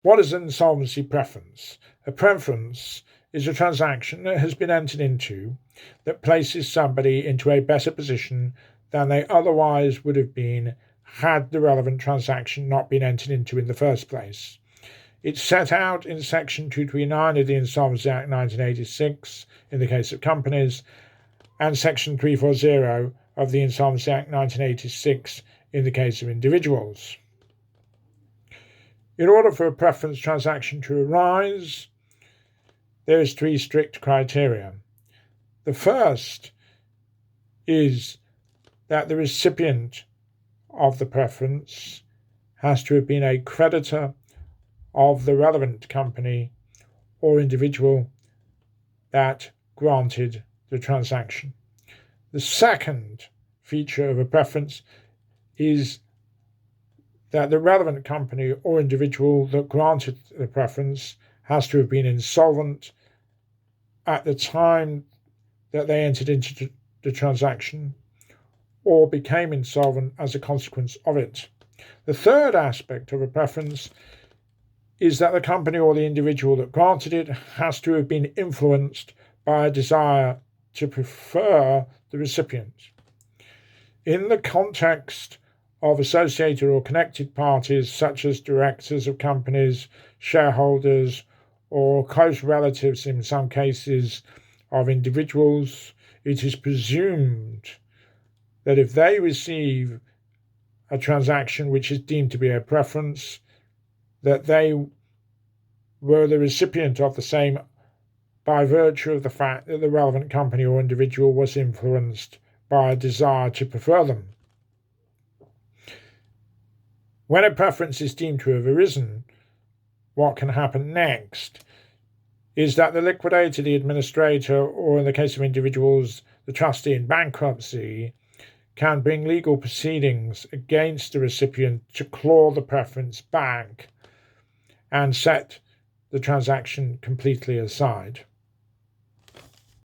What is an insolvency preference? A preference is a transaction that has been entered into that places somebody into a better position than they otherwise would have been had the relevant transaction not been entered into in the first place. It's set out in Section 239 of the Insolvency Act 1986 in the case of companies, and Section 340 of the Insolvency Act 1986 in the case of individuals. In order for a preference transaction to arise, there is three strict criteria. The first is that the recipient of the preference has to have been a creditor of the relevant company or individual that granted the transaction. The second feature of a preference is that the relevant company or individual that granted the preference has to have been insolvent at the time that they entered into the transaction or became insolvent as a consequence of it. The third aspect of a preference is that the company or the individual that granted it has to have been influenced by a desire to prefer the recipient. In the context of associated or connected parties such as directors of companies, shareholders, or close relatives in some cases of individuals, it is presumed that if they receive a transaction which is deemed to be a preference, that they were the recipient of the same by virtue of the fact that the relevant company or individual was influenced by a desire to prefer them. When a preference is deemed to have arisen, what can happen next is that the liquidator, the administrator, or in the case of individuals, the trustee in bankruptcy, can bring legal proceedings against the recipient to claw the preference back and set the transaction completely aside.